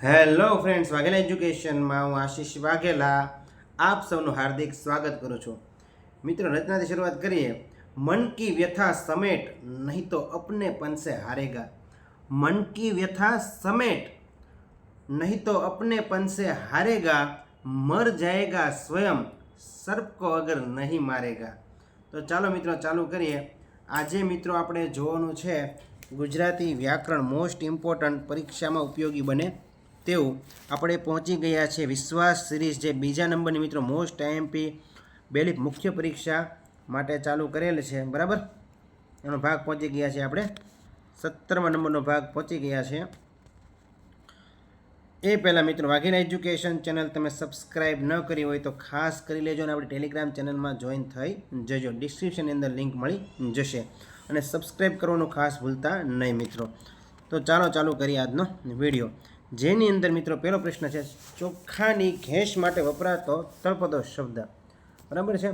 Hello friends, Vaghela એજ્યુકેશનમાં હું આશીષ વાઘેલા આપ સૌનું હાર્દિક સ્વાગત કરું છું। મિત્રો, રચનાથી શરૂઆત કરીએ। મન કી વ્યથા સમેટ નહીં તો અપને પન से हारेगा। मन की व्यथा समेट नहीं तो अपने पन से हारेगा। मर जाएगा स्वयं सर्प को अगर नहीं मारेगा। तो ચાલો મિત્રો ચાલુ કરીએ। આજે મિત્રો આપણે જોવાનું છે ગુજરાતી વ્યાકરણ મોસ્ટ ઇમ્પોર્ટન્ટ પરીક્ષામાં ઉપયોગી બને તેવું આપણે પહોંચી ગયા છે વિશ્વાસ સિરીઝ, જે બીજા નંબરની મિત્રો મોસ્ટ આઈએમપી બેલીફ મુખ્ય પરીક્ષા માટે ચાલુ કરેલ છે, બરાબર। એનો ભાગ પહોંચી ગયા છે આપણે 17મા નંબરનો ભાગ પહોંચી ગયા છે। એ પહેલાં મિત્રો, વાઘેલા એજ્યુકેશન ચેનલ તમે સબસ્ક્રાઈબ ન કરી હોય તો ખાસ કરી લેજો અને આપણી ટેલિગ્રામ ચેનલમાં જોઈન થઈ જજો। ડિસ્ક્રિપ્શનની અંદર લિંક મળી જશે અને સબસ્ક્રાઈબ કરવાનું ખાસ ભૂલતા નહીં મિત્રો। તો ચાલુ કરીએ આજનો વિડીયો, જેની અંદર મિત્રો પહેલો પ્રશ્ન છે ચોખાની ઘેંસ માટે વપરાતો તળપદો શબ્દ, બરાબર છે।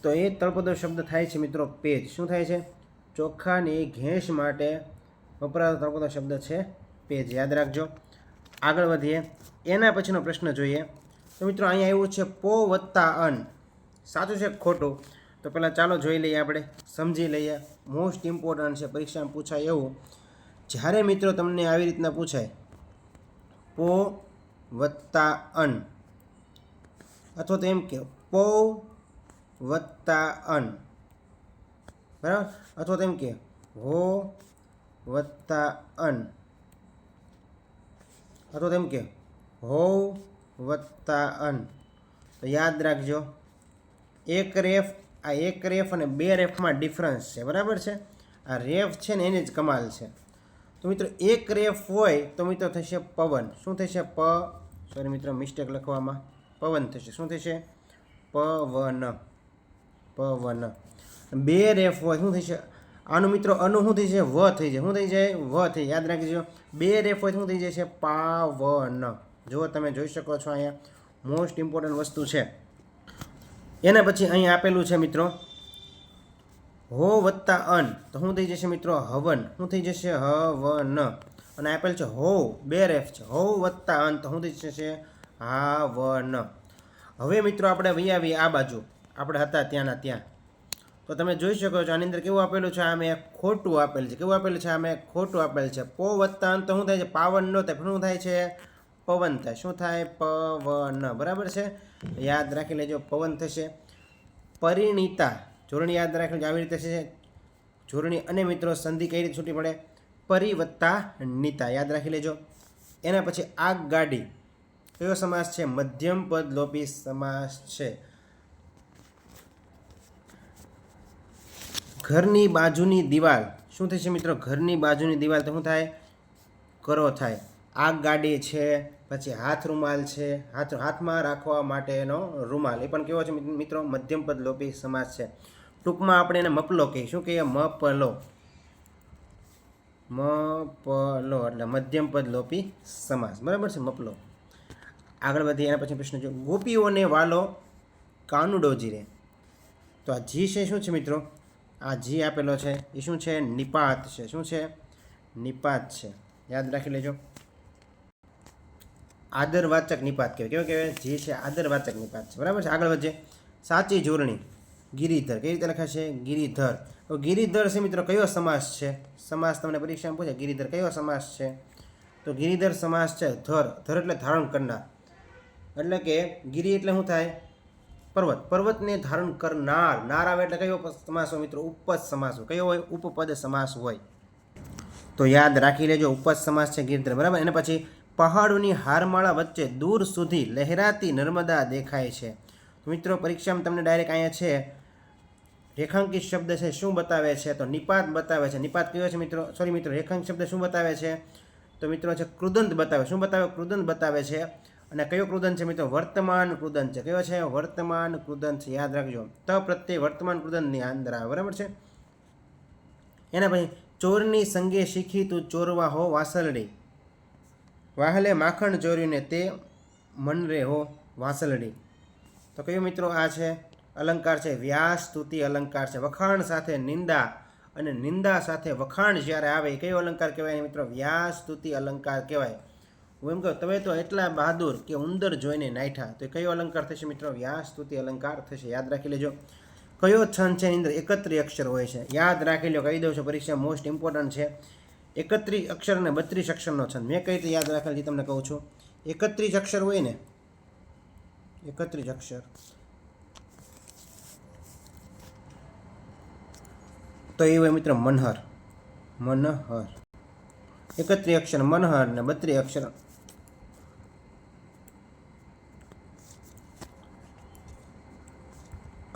તો એ તળપદો શબ્દ થાય છે મિત્રો પેજ। શું થાય છે? ચોખાની ઘેંસ માટે વપરાતો તળપદો શબ્દ છે પેજ, યાદ રાખજો। આગળ વધીએ, એના પછીનો પ્રશ્ન જોઈએ। તો મિત્રો અહીંયા આવ્યું છે પો વત્તા અન, સાચું છે ખોટું? તો પહેલાં ચાલો જોઈ લઈએ, આપણે સમજી લઈએ। મોસ્ટ ઇમ્પોર્ટન્ટ છે, પરીક્ષામાં પૂછાય એવું। જ્યારે મિત્રો તમને આવી રીતના પૂછાય પો વત્તા અન, અથવા તો એમ કે પો વત્તા અન, બરાબર, અથવા તો એમ કે હો વત્તા અન, અથવા તો એમ કે હો વત્તા અન, તો યાદ રાખજો એક રેફ, આ એક રેફ અને બે રેફમાં ડિફરન્સ છે, બરાબર છે। આ રેફ છે ને એની જ કમાલ છે। તો મિત્રો એક રેફ હોય તો મિત્રો થશે પવન। શું થશે? સોરી મિત્રો, મિસ્ટેક લખવામાં, પવન થશે। શું થશે? પવન, પવન। બે રેફ હોય શું થશે? આનું મિત્રો અનુ શું થઈ જાય? વ થઈ જાય। શું થઈ જાય? વ થઈ, યાદ રાખજો। બે રેફ હોય શું થઈ જાય છે? પાવન। જો તમે જોઈ શકો છો, અહીંયા મોસ્ટ ઇમ્પોર્ટન્ટ વસ્તુ છે। એના પછી અહીં આપેલું છે મિત્રો હો વત્તા અન, તો શું થઈ જશે મિત્રો? હવન। શું થઈ જશે? હવન। અને આપેલ છે હો, બે રેફ છે, હો વત્તા અન, તો શું થઈ જશે? હાવન। હવે મિત્રો આપણે વહી આવીએ આ બાજુ, આપણે હતા ત્યાંના ત્યાં। તો તમે જોઈ શકો છો આની અંદર કેવું આપેલું છે? આમે ખોટું આપેલ છે। કેવું આપેલું છે? આમે ખોટું આપેલ છે। પો વત્તા અન તો શું થાય છે? પાવન ન થાય, શું થાય છે? પવન થાય। શું થાય? પવન, બરાબર છે, યાદ રાખી લેજો, પવન થશે। પરિણીતા, જોડણી યાદ રાખી લેજો, આવી રીતે છે જોડણી। અને મિત્રો સંધિ કઈ રીતે છૂટી પડે? પરી વત્તા નીતા, યાદ રાખી લેજો। એના પછી આગગાડી, કયો સમાસ છે? મધ્યમ પદ લોપી સમાસ છે। ઘરની બાજુની દિવાલ, શું થશે મિત્રો? ઘરની બાજુની દિવાલ, તો શું થાય? કરો થાય। આગગાડી છે, પછી હાથ રૂમાલ છે, હાથમાં રાખવા માટેનો રૂમાલ, એ પણ કેવો છે મિત્રો? મધ્યમ પદ લોપી સમાસ છે। ટૂંકમાં આપણે એને મપલો કહીએ। શું કહીએ? મપલો, મપલો એટલે મધ્યમ પદ લોપી સમાસ, બરાબર છે, મપલો। આગળ વધીએ, એના પછી પ્રશ્ન જો ગોપીઓને વાલો કાનુડો જીરે, તો આ જી છે શું છે મિત્રો? આ જી આપેલો છે એ શું છે? નિપાત છે। શું છે? નિપાત છે, યાદ રાખી લેજો। આદરવાચક નિપાત કહેવાય। કેવો કહેવાય? જી છે આદરવાચક નિપાત છે, બરાબર છે। આગળ વધીએ, સાચી જોડણી ગિરિધર, કઈ રીતે લખાશે? ગિરિધર। તો ગિરિધર છે મિત્રો કયો સમાસ છે? સમાસ તમને પરીક્ષામાં પૂછે, ગિરિધર કયો સમાસ છે? તો ગિરિધર સમાસ છે ધર, ધર એટલે ધારણ કરનાર, એટલે કે ગિરી એટલે શું થાય? પર્વત, પર્વતને ધારણ કરનાર, નાર આવે એટલે કયો સમાસ હોય મિત્રો? ઉપપદ સમાસ હોય। કયો હોય? ઉપપદ સમાસ હોય, તો યાદ રાખી લેજો, ઉપપદ સમાસ છે ગિરિધર, બરાબર। એના પછી પહાડોની હારમાળા વચ્ચે દૂર સુધી લહેરાતી નર્મદા દેખાય છે। તો મિત્રો પરીક્ષામાં તમને ડાયરેક્ટ અહીંયા છે રેખાંકિત શબ્દ છે, શું બતાવે છે? તો નિપાત બતાવે છે। નિપાત કયો છે મિત્રો? સોરી મિત્રો, રેખાંકિત શબ્દ શું બતાવે છે? તો મિત્રો છે કૃદંત બતાવે। શું બતાવે? કૃદંત બતાવે છે। અને કયો કૃદંત છે મિત્રો? વર્તમાન કૃદંત છે। કયો છે? વર્તમાન કૃદંત છે, યાદ રાખજો। ત પ્રત્યે વર્તમાન કૃદંતની અંદર આવે, બરાબર છે। એના પછી ચોરની સંગે શીખી તું ચોરવા હો વાસલડી, વાહલે માખણ ચોર્યું ને તે મન રે હો વાસલડી। તો કયો મિત્રો આ છે? અલંકાર છે વ્યાસ સ્તુતિ અલંકાર છે। વખાણ સાથે નિંદા અને નિંદા સાથે વખાણ જ્યારે આવે એ કયો અલંકાર કહેવાય મિત્રો? વ્યાસ સ્તુતિ અલંકાર કહેવાય। હું એમ કહું તમે તો એટલા બહાદુર કે ઉંદર જોઈને નાઠા, તો કયો અલંકાર થશે મિત્રો? વ્યાસસ્તુતિ અલંકાર થશે. યાદ રાખી લેજો. કયો છંદ છે એની અંદર 31 અક્ષર હોય છે? યાદ રાખી લો, કહી દઉં છું, પરીક્ષા મોસ્ટ ઇમ્પોર્ટન્ટ છે. 31 અક્ષર અને 32 અક્ષરનો છંદ. મેં કઈ રીતે યાદ રાખેલી તમને કહું છું. 31 અક્ષર હોય ને, 31 અક્ષર, તો એ હોય મિત્ર મનહર. મનહર 31 અક્ષર મનહર ને 32 અક્ષર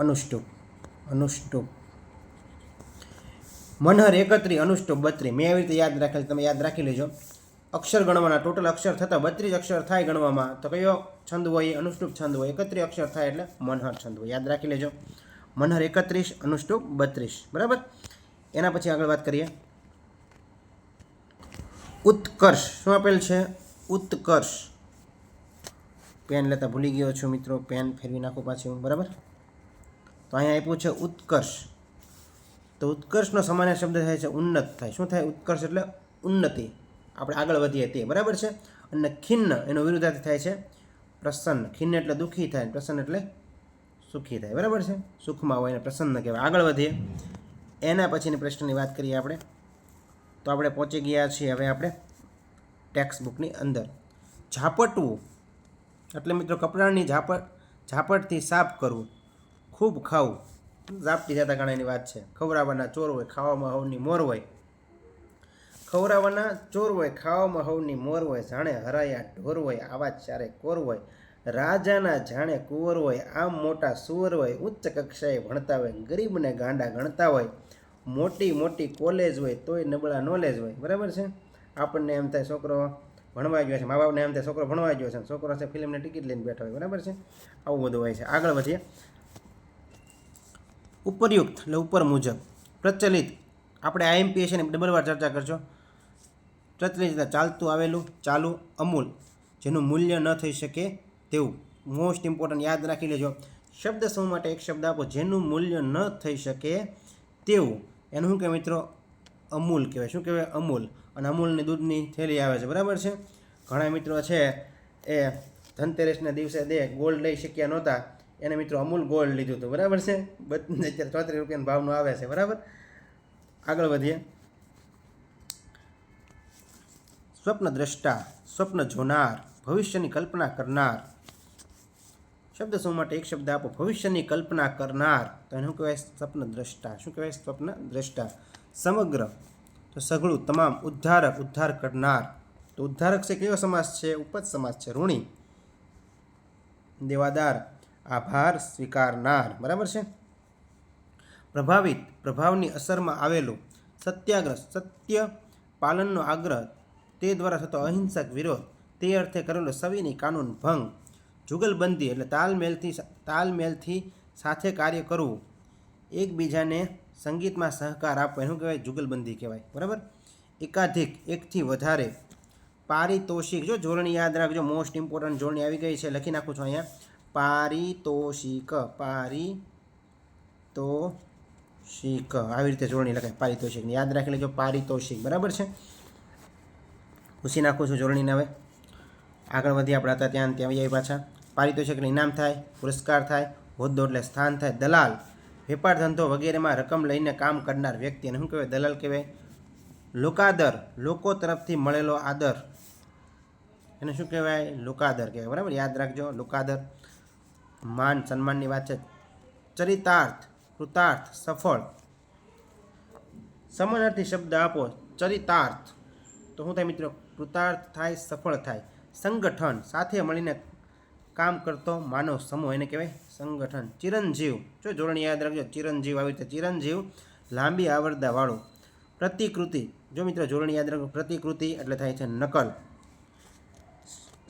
અનુષ્ટુપ. અનુષ્ટુપ મનહર 31 અનુષ્ટુપ 32. મેં એવી રીતે યાદ રાખેલ, તમે યાદ રાખી લેજો. અક્ષર ગણવાના, ટોટલ અક્ષર થતા 32 અક્ષર થાય ગણવામાં, તો કયો છંદ હોય? અનુષ્ટુપ છંદ હોય. 31 અક્ષર થાય એટલે મનહર છંદ હોય. યાદ રાખી લેજો. મનહર 31, અનુષ્ટુપ 32. બરાબર. એના પછી આગળ વાત કરીએ. ઉત્કર્ષ શું આપેલ છે? ઉત્કર્ષ. પેન લેતા ભૂલી ગયો છું મિત્રો, પેન ફેરવી નાખું પાછી હું. બરાબર. તો અહીંયા આપ્યું છે ઉત્કર્ષ. તો ઉત્કર્ષનો સામાન્ય શબ્દ થાય છે ઉન્નત થાય. શું થાય? ઉત્કર્ષ એટલે ઉન્નતિ, આપણે આગળ વધીએ તે. બરાબર છે. અને ખિન્ન એનો વિરુદ્ધાર્થી થાય છે પ્રસન્ન. ખિન્ન એટલે દુઃખી થાય, પ્રસન્ન એટલે સુખી થાય. બરાબર છે. સુખમાં હોય એને પ્રસન્ન કહેવાય. આગળ વધીએ. એના પછીની પ્રશ્નની વાત કરીએ આપણે. તો આપણે પહોંચી ગયા છીએ હવે આપણે ટેક્સ્ટ બુકની અંદર. ઝાપટવું એટલે મિત્રો કપડાની ઝાપટથી સાફ કરવું. ખૂબ ખાવું, ઝાપટી જતા ગાણાની વાત છે. ખવડાવવાના ચોર હોય, ખાવામાં હવની મોર હોય. ખવડાવવાના ચોર હોય, ખાવામાં હવની મોર હોય. જાણે હરાયા ઢોર હોય, આવા ચારે કોર હોય. રાજાના જાણે કુંવર હોય, આમ મોટા સુવર હોય. ઉચ્ચ કક્ષાએ ભણતા હોય, ગરીબને ગાંડા ગણતા હોય. મોટી મોટી કોલેજ હોય, તોય નબળા નોલેજ હોય. બરાબર છે. આપણને એમ થાય છોકરો ભણવા ગયો છે, મા બાપને એમ થાય છોકરો ભણવા ગયો છે, છોકરો છે ફિલ્મની ટિકિટ લઈને બેઠો હોય. બરાબર છે. આવું બધું હોય છે. આગળ વધીએ. ઉપરયુક્ત એટલે ઉપર મુજબ. પ્રચલિત આપણે IMPS ને ડબલ વાર ચર્ચા કરજો. પ્રચલિત એટલે ચાલતું આવેલું, ચાલુ. અમૂલ જેનું મૂલ્ય ન થઈ શકે તેવું. મોસ્ટ ઇમ્પોર્ટન્ટ યાદ રાખી લેજો. શબ્દ સમૂહ માટે એક શબ્દ આપો જેનું મૂલ્ય ન થઈ શકે તેવું. એનું શું કહેવાય મિત્રો? અમૂલ કહેવાય. શું કહેવાય? અમૂલ. અને અમૂલની દૂધની થેલી આવે છે. બરાબર છે. ઘણા મિત્રો છે એ ધનતેરસના દિવસે ગોલ્ડ લઈ શક્યા નહોતા, એને મિત્રો અમૂલ ગોલ્ડ લીધું હતું. બરાબર છે. અત્યારે 34 રૂપિયાના ભાવનું આવે છે. બરાબર. આગળ વધીએ. સ્વપ્ન દ્રષ્ટા, સ્વપ્ન જોનાર, ભવિષ્યની કલ્પના કરનાર. શબ્દ સમૂહ માટે એક શબ્દ આપો ભવિષ્યની કલ્પના કરનાર, તો એનું કહેવાય સ્વપ્ન દ્રષ્ટા. શું કહેવાય? સ્વપ્ન દ્રષ્ટા. સમગ્ર તો સઘળું, તમામ. ઉદ્ધારક ઉદ્ધાર કરનાર. તો ઉદ્ધારક છે કયો સમાસ છે? ઉપજ સમાસ છે. ઋણી. દેવાદાર આભાર સ્વીકારનાર. બરાબર છે. પ્રભાવિત પ્રભાવની અસરમાં આવેલું. સત્યાગ્રહ સત્ય પાલનનો આગ્રહ, તે દ્વારા થતો અહિંસક વિરોધ, તે અર્થે કરેલો સવિની કાનૂન ભંગ. જુગલબંધી એટલે તાલમેલથી સાથે કાર્ય કરવું, એકબીજાને સંગીતમાં સહકાર આપવો, એનું કહેવાય જુગલબંધી કહેવાય. બરાબર. એકાધિક એકથી વધારે. પારિતોષિક, જો જોડણી યાદ રાખજો, મોસ્ટ ઇમ્પોર્ટન્ટ જોડણી આવી ગઈ છે, લખી નાખું છું અહીંયા. પારિતોષિક, પારિતોષિક આવી રીતે જોડણી લખાય. પારિતોષિક યાદ રાખી લેજો. પારિતોષિક. બરાબર છે. પૂછી નાખું છું જોડણીને. હવે આગળ વધી. આપણે હતા ત્યાં આવી પાછા. પારિતોષિક એટલે ઇનામ થાય, પુરસ્કાર થાય. હોદ્દો એટલે સ્થાન થાય. દલાલ વેપાર ધંધો વગેરેમાં રકમ લઈને કામ કરનાર વ્યક્તિ, અને શું કહેવાય? દલાલ કહેવાય. લોકાદર લોકો તરફથી મળેલો આદર, એને શું કહેવાય? લોકાદર કહેવાય. બરાબર. યાદ રાખજો. લોકાદર માન સન્માનની વાત છે. ચરિતાર્થ કૃતાર્થ સફળ. સમાનાર્થી શબ્દ આપો. ચરિતાર્થ તો શું થાય મિત્રો? કૃતાર્થ થાય, સફળ થાય. સંગઠન સાથે મળીને કામ કરતો માનવ સમૂહ, એને કહેવાય સંગઠન. ચિરંજીવ, જો જોડણી યાદ રાખજો. ચિરંજીવ આવી રીતે. ચિરંજીવ લાંબી આવરદાવાળું. પ્રતિકૃતિ, જો મિત્રો જોડણી યાદ રાખજો. પ્રતિકૃતિ એટલે થાય છે નકલ.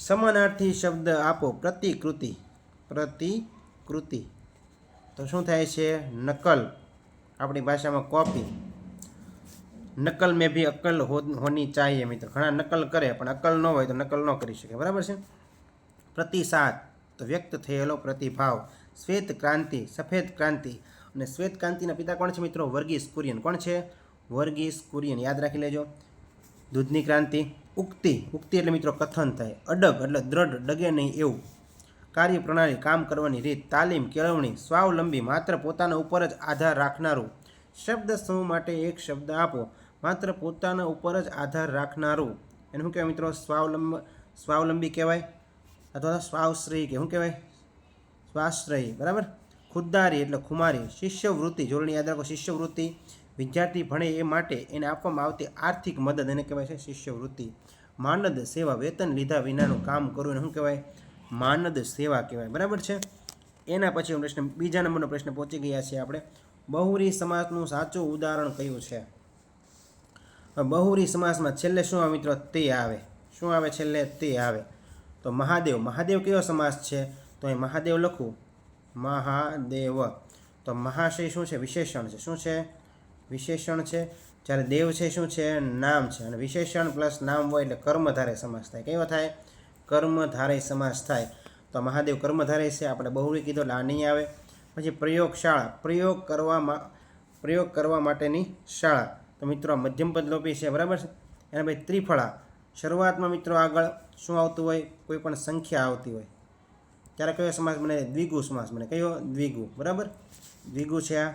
સમાનાર્થી શબ્દ આપો. પ્રતિકૃતિ. પ્રતિકૃતિ તો શું થાય છે? નકલ. આપણી ભાષામાં કોપી. નકલ મેં ભી અક્કલ હોની ચાહીએ મિત્રો. ઘણા નકલ કરે પણ અક્કલ ન હોય તો નકલ ન કરી શકે. બરાબર છે. પ્રતિસાદ તો વ્યક્ત થયેલો પ્રતિભાવ. શ્વેત ક્રાંતિ સફેદ ક્રાંતિ. અને શ્વેત ક્રાંતિના પિતા કોણ છે મિત્રો? વર્ગીસ કુરિયન. કોણ છે? વર્ગીસ કુરિયન. યાદ રાખી લેજો. દૂધની ક્રાંતિ. ઉક્તિ, ઉક્તિ એટલે મિત્રો કથન થાય. અડગ એટલે દ્રઢ, ડગે નહીં એવું. કાર્યપ્રણાલી, કામ કરવાની રીત. તાલીમ, કેળવણી. સ્વાવલંબી, માત્ર પોતાના ઉપર જ આધાર રાખનારું. શબ્દ સમૂહ માટે એક શબ્દ આપો. માત્ર પોતાના ઉપર જ આધાર રાખનારું એને શું કહેવાય મિત્રો? સ્વાવલંબી કહેવાય અથવા સ્વાશ્રયી કે શું કહેવાય? સ્વાશ્રયી, બરાબર. ખુદદારી એટલે ખુમારી. શિષ્યવૃત્તિ, જોડણી યાદ રાખો, શિષ્યવૃત્તિ. વિદ્યાર્થી ભણે એ માટે એને આપવામાં આવતી આર્થિક મદદ એને કહેવાય છે શિષ્યવૃત્તિ. માનદ સેવા, વેતન લીધા વિનાનું કામ કરવું એને શું કહેવાય? માનદ સેવા કહેવાય, બરાબર છે. એના પછી પ્રશ્ન, બીજા નંબરનો પ્રશ્ન પહોંચી ગયા છીએ આપણે. બહુરી સમાસનું સાચું ઉદાહરણ કયું છે? બહુરી સમાસમાં છેલ્લે શું આવે મિત્રો? તે આવે. શું આવે છેલ્લે? તે આવે. તો મહાદેવ, મહાદેવ કયો સમાસ છે? તો અહીં મહાદેવ લખું, મહાદેવ. તો મહાશય શું છે? વિશેષણ છે. શું છે? વિશેષણ છે. જ્યારે દેવ છે શું છે? નામ છે. અને વિશેષણ પ્લસ નામ હોય એટલે કર્મધારય સમાસ થાય. કેવો થાય? કર્મધારય સમાસ થાય. તો મહાદેવ કર્મધારય છે. આપણે બહુરી કીધો એટલે આ નહીં આવે. પછી પ્રયોગશાળા, પ્રયોગ કરવા માટેની શાળા. તો મિત્રો મધ્યમપદ લોપી છે, બરાબર છે. એના પછી ત્રિફળા. શરૂઆતમાં મિત્રો આગળ શું આવતું હોય? કોઈ પણ સંખ્યા આવતી હોય ત્યારે કયો સમાસ બને? દ્વિગુ સમાસ બને. કયો? દ્વિગુ, બરાબર. દ્વિગુ છે આ.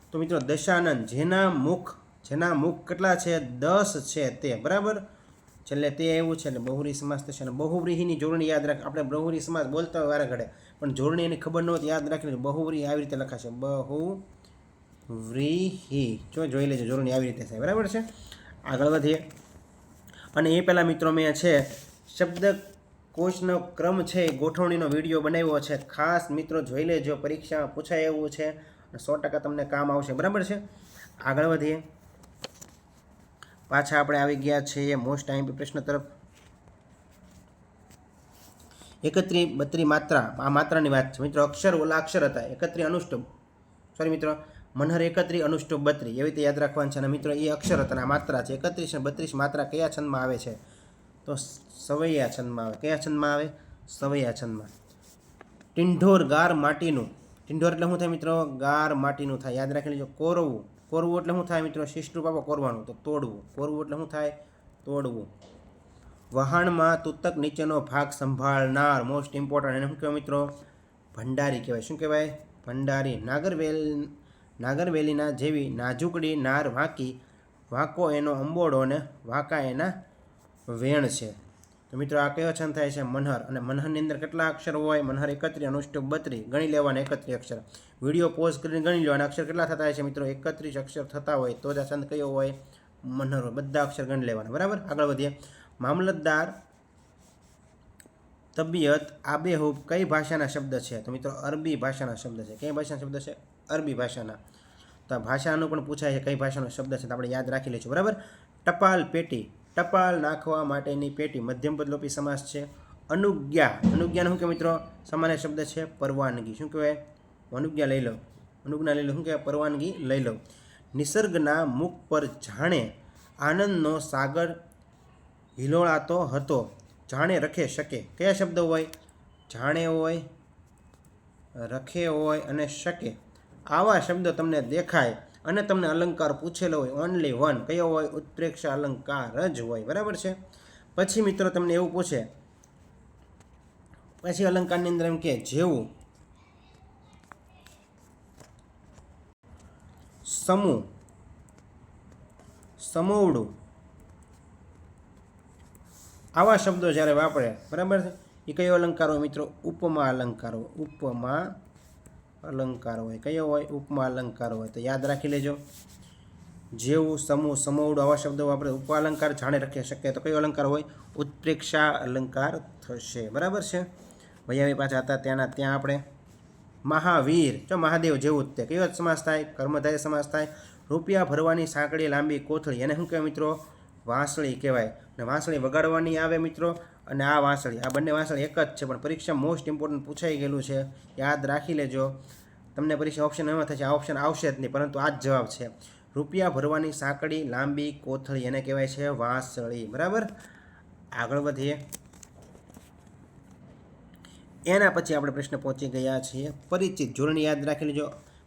તો મિત્રો દશાનંદ, જેના મુખ કેટલા છે? 10 છે તે, બરાબર. છેલ્લે તે આવ્યું છે એટલે બહુરી સમાસ થશે. અને બહુવ્રીહીની જોડણી યાદ રાખ. આપણે બહુરી સમાસ બોલતા હોય વારે ઘડે, પણ જોડણી એની ખબર ન હોતી, યાદ રાખીને બહુવ્રી આવી રીતે લખાશે, બહુવ્રીહી. જોઈ લેજો, જોડણી આવી રીતે થાય, બરાબર છે. આગળ વધીએ. અને એ પહેલાં મિત્રો મેં છે શબ્દકોશનો ક્રમ છે ગોઠવણીનો વિડીયો બનાવ્યો છે, ખાસ મિત્રો જોઈ લેજો, પરીક્ષામાં પૂછાય એવું છે અને 100% તમને કામ આવશે, બરાબર છે. આગળ વધીએ. પાછા આપણે આવી ગયા છીએ મોસ્ટ આઈએમપી પ્રશ્ન તરફ. 31, 32 માત્રા. આ માત્રાની વાત છે મિત્રો. અક્ષર ઓલા અક્ષર હતા 31 અનુષ્ટુપ, સોરી મિત્રો, મનહર 31 અનુષ્ટુપ 32, એવી રીતે યાદ રાખવાનું છે. અને મિત્રો એ અક્ષર હતા અને આ માત્રા છે. 31 અને 32 માત્રા કયા છંદમાં આવે છે? તો સવૈયા છંદમાં આવે. કયા છંદમાં આવે? સવૈયા છંદમાં. ટિંઢોર, ગાર માટીનું. ટિંઢોર એટલે શું થાય મિત્રો? ગાર માટીનું થાય, યાદ રાખી લેજો. કોરવું, કોરવું એટલે શું થાય મિત્રો? શિષ્ટરૂપ આપો કોરવાનું, તો તોડવું. કોરવું એટલે શું થાય? તોડવું. વહાણમાં તૂતક નીચેનો ભાગ સંભાળનાર, મોસ્ટ ઇમ્પોર્ટન્ટ, એને શું કહેવાય મિત્રો? ભંડારી કહેવાય. શું કહેવાય? ભંડારી. નાગરવેલીના જેવી નાજુકડી નાર વાંકી, વાંકો એનો અંબોડો ને વાંકા એના વેણ છે. તો મિત્રો આ કયો છંદ થાય છે? મનહર. અને મનહરની અંદર કેટલા અક્ષર હોય? મનહર 31 અનુષ્ટુપ 32, ગણી લેવાના 31 અક્ષર. વિડીયો પોઝ કરીને ગણી લેવાના. અક્ષર કેટલા થતા હોય છે મિત્રો? 31 અક્ષર થતા હોય તો જ આ છંદ કયો હોય? મનહર હોય. બધા અક્ષર ગણી લેવાના, બરાબર. આગળ વધીએ. મામલતદાર, તબિયત, આબેહૂબ કઈ ભાષાના શબ્દ છે? તો મિત્રો અરબી ભાષાના શબ્દ છે. કઈ ભાષાના શબ્દ છે? અરબી ભાષાના. તો ભાષાનું પણ પૂછાય છે કઈ ભાષાનો શબ્દ છે, તો આપણે યાદ રાખી લઈશું, બરાબર. ટપાલ પેટી, ટપાલ નાખવા માટેની પેટી, મધ્યમપદ લોપી સમાસ છે. અનુજ્ઞા, અનુજ્ઞાનું શું કે મિત્રો? સામાન્ય શબ્દ છે પરવાનગી. શું કહેવાય? અનુજ્ઞા લઈ લો, અનુજ્ઞા લઈ લો. શું કહેવાય? પરવાનગી લઈ લો. નિસર્ગના મુખ પર જાણે આનંદનો સાગર હિલોળાતો હતો, જાણે રખે શકે. કયા શબ્દ હોય? જાણે હોય, રખે હોય અને શકે. આવા શબ્દો તમને દેખાય અને તમને અલંકાર પૂછેલો હોય, ઓનલી વન કયો હોય? ઉત્પ્રેક્ષ અલંકાર જ હોય, બરાબર છે. પછી મિત્રો તમને એવું પૂછે, પછી અલંકારની અંદર એમ કે જેવું, સમૂહ, સમોવડું, આવા શબ્દો જ્યારે વાપરે, બરાબર છે, એ કયો અલંકાર હોય મિત્રો? ઉપમા અલંકાર હોય. ઉપમા અલંકાર હોય. કયો હોય? ઉપમા અલંકાર હોય. તો યાદ રાખી લેજો. જેવું, સમૂહ, સમોવડું આવા શબ્દો વાપરે. ઉપમા અલંકાર જાણે રખી શકે તો કયો અલંકાર હોય? ઉત્પ્રેક્ષા અલંકાર થશે, બરાબર છે. વૈયાવી પાછા હતા ત્યાં આપણે મહાવીર, જો મહાદેવ જેવું જ તે કયો સમાસ થાય? કર્મધારય સમાસ થાય. રૂપિયા ભરવાની સાંકડી લાંબી કોથળી, એને શું કહેવાય મિત્રો? વાંસળી કહેવાય. અને વાંસળી વગાડવાની આવે મિત્રો, અને આ વાંસળી, આ બંને વાંસળી એક જ છે, પણ પરીક્ષા મોસ્ટ ઇમ્પોર્ટન્ટ પૂછાઈ ગયેલું છે, યાદ રાખી લેજો. તમને પરીક્ષા ઓપ્શન એમાં થશે, આ ઓપ્શન આવશે જ નહીં, પરંતુ આ જ જવાબ છે. રૂપિયા ભરવાની સાંકડી લાંબી કોથળી એને કહેવાય છે વાંસળી, બરાબર. આગળ વધીએ. એના પછી આપણે પ્રશ્ન પહોંચી ગયા છીએ પરિચિત. જોડણી યાદ રાખી લેજો.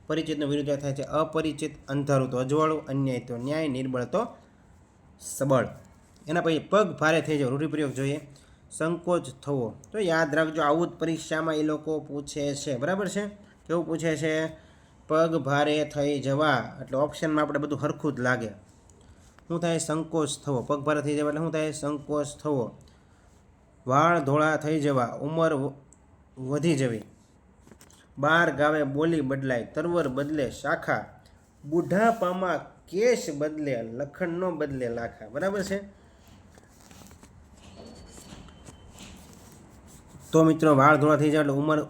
પરિચિતનો વિરુદ્ધ થાય છે અપરિચિત. અંધારું તો અજવાળું, અન્યાય તો ન્યાય, નિર્બળ તો સબળ. એના પછી પગ ભારે થઈ જવો, રૂઢિપ્રયોગ જોઈએ, સંકોચ થવો. તો યાદ રાખજો, આવું જ પરીક્ષામાં એ લોકો પૂછે છે, બરાબર છે. કેવું પૂછે છે? પગ ભારે થઈ જવા, એટલે ઓપ્શનમાં આપણે બધું સરખું જ લાગે. શું થાય? સંકોચ થવો. પગ ભારે થઈ જવા એટલે શું થાય? સંકોચ થવો. વાળ ધોળા થઈ જવા, ઉંમર વધી જવી. બાર ગાવે બોલી બદલાય, તરવર બદલે શાખા. બુઢાપામાં કેશ બદલે લખણ નો બદલે લાખા. બરાબર છે. તો મિત્રો વાળ ધોળા થઈ જાય એટલે ઉંમર